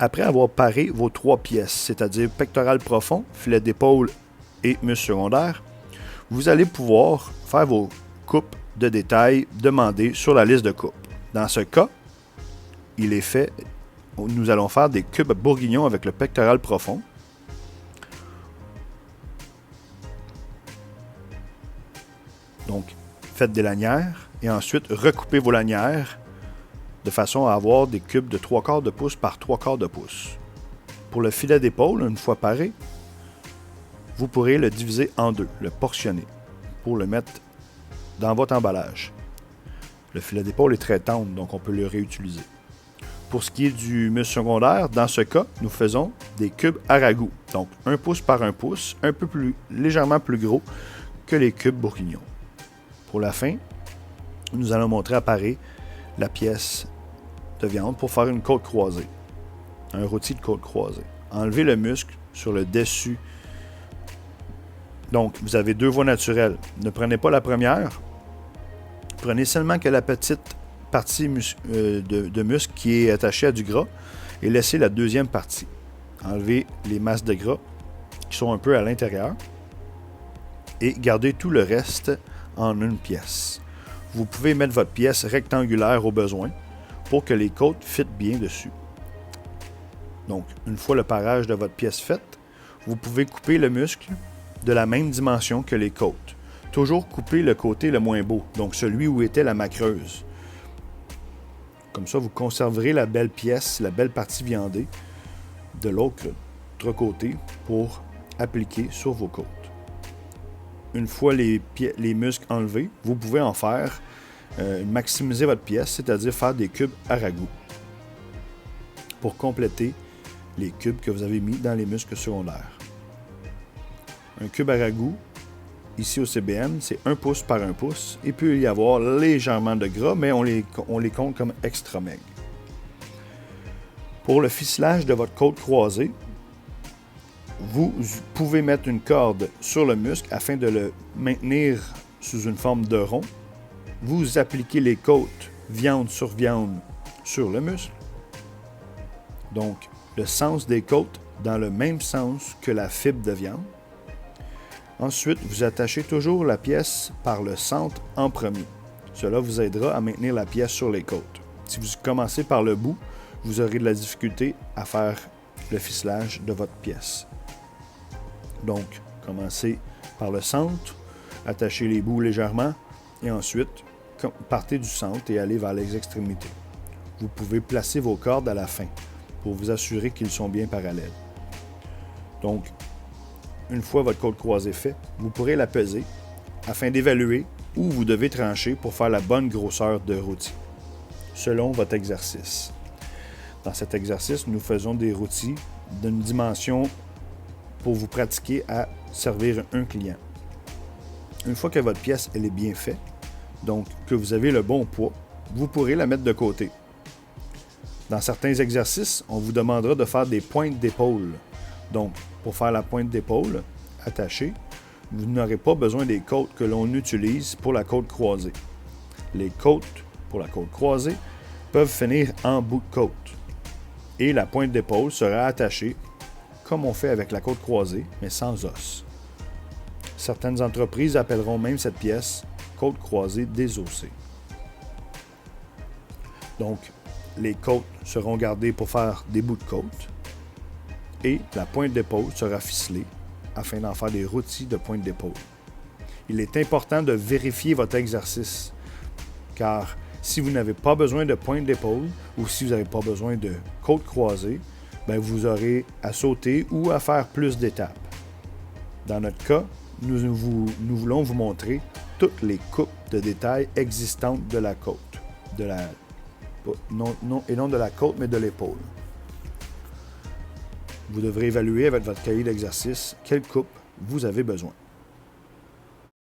Après avoir paré vos 3 pièces, c'est-à-dire pectoral profond, filet d'épaule et muscle secondaire, vous allez pouvoir faire vos coupes de détail demandées sur la liste de coupes. Dans ce cas, il est fait, nous allons faire des cubes bourguignons avec le pectoral profond. Donc, faites des lanières et ensuite recoupez vos lanières de façon à avoir des cubes de 3/4 de pouce par 3/4 de pouce. Pour le filet d'épaule, une fois paré, vous pourrez le diviser en deux, le portionner, pour le mettre dans votre emballage. Le filet d'épaule est très tendre, donc on peut le réutiliser. Pour ce qui est du muscle secondaire, dans ce cas, nous faisons des cubes à ragoût, donc 1 pouce par 1 pouce, un peu plus légèrement plus gros que les cubes bourguignons. Pour la fin, nous allons montrer à parer la pièce de viande pour faire une côte croisée, un rôti de côte croisée. Enlevez le muscle sur le dessus. Donc, vous avez 2 voies naturelles. Ne prenez pas la première. Prenez seulement que la petite partie de muscle qui est attachée à du gras et laissez la deuxième partie. Enlevez les masses de gras qui sont un peu à l'intérieur et gardez tout le reste en une pièce. Vous pouvez mettre votre pièce rectangulaire au besoin pour que les côtes fitent bien dessus. Donc, une fois le parage de votre pièce faite, vous pouvez couper le muscle de la même dimension que les côtes. Toujours couper le côté le moins beau, donc celui où était la macreuse. Comme ça, vous conserverez la belle pièce, la belle partie viandée de l'autre côté pour appliquer sur vos côtes. Une fois les muscles enlevés, vous pouvez en faire maximiser votre pièce, c'est-à-dire faire des cubes à ragoût pour compléter les cubes que vous avez mis dans les muscles secondaires. Un cube à ragoût, ici au CBN, c'est 1 pouce par 1 pouce. Il peut y avoir légèrement de gras, mais on les compte comme extra maigres. Pour le ficelage de votre côte croisée, vous pouvez mettre une corde sur le muscle afin de le maintenir sous une forme de rond. Vous appliquez les côtes viande sur le muscle. Donc, le sens des côtes dans le même sens que la fibre de viande. Ensuite, vous attachez toujours la pièce par le centre en premier. Cela vous aidera à maintenir la pièce sur les côtes. Si vous commencez par le bout, vous aurez de la difficulté à faire le ficelage de votre pièce. Donc, commencez par le centre, attachez les bouts légèrement et ensuite, partez du centre et allez vers les extrémités. Vous pouvez placer vos cordes à la fin pour vous assurer qu'ils sont bien parallèles. Donc, une fois votre côte croisée faite, vous pourrez la peser afin d'évaluer où vous devez trancher pour faire la bonne grosseur de rôti, selon votre exercice. Dans cet exercice, nous faisons des rôtis d'une dimension pour vous pratiquer à servir un client. Une fois que votre pièce elle est bien faite, donc que vous avez le bon poids, vous pourrez la mettre de côté. Dans certains exercices, on vous demandera de faire des pointes d'épaule. Donc, pour faire la pointe d'épaule attachée, vous n'aurez pas besoin des côtes que l'on utilise pour la côte croisée. Les côtes pour la côte croisée peuvent finir en bout de côte. Et la pointe d'épaule sera attachée comme on fait avec la côte croisée, mais sans os. Certaines entreprises appelleront même cette pièce côte croisée désossée. Donc, les côtes seront gardées pour faire des bouts de côte et la pointe d'épaule sera ficelée afin d'en faire des rôtis de pointe d'épaule. Il est important de vérifier votre exercice car si vous n'avez pas besoin de pointe d'épaule ou si vous n'avez pas besoin de côte croisée, bien vous aurez à sauter ou à faire plus d'étapes. Dans notre cas, nous voulons vous montrer toutes les coupes de détail existantes de la côte. Non de la côte, mais de l'épaule. Vous devrez évaluer avec votre cahier d'exercice quelle coupe vous avez besoin.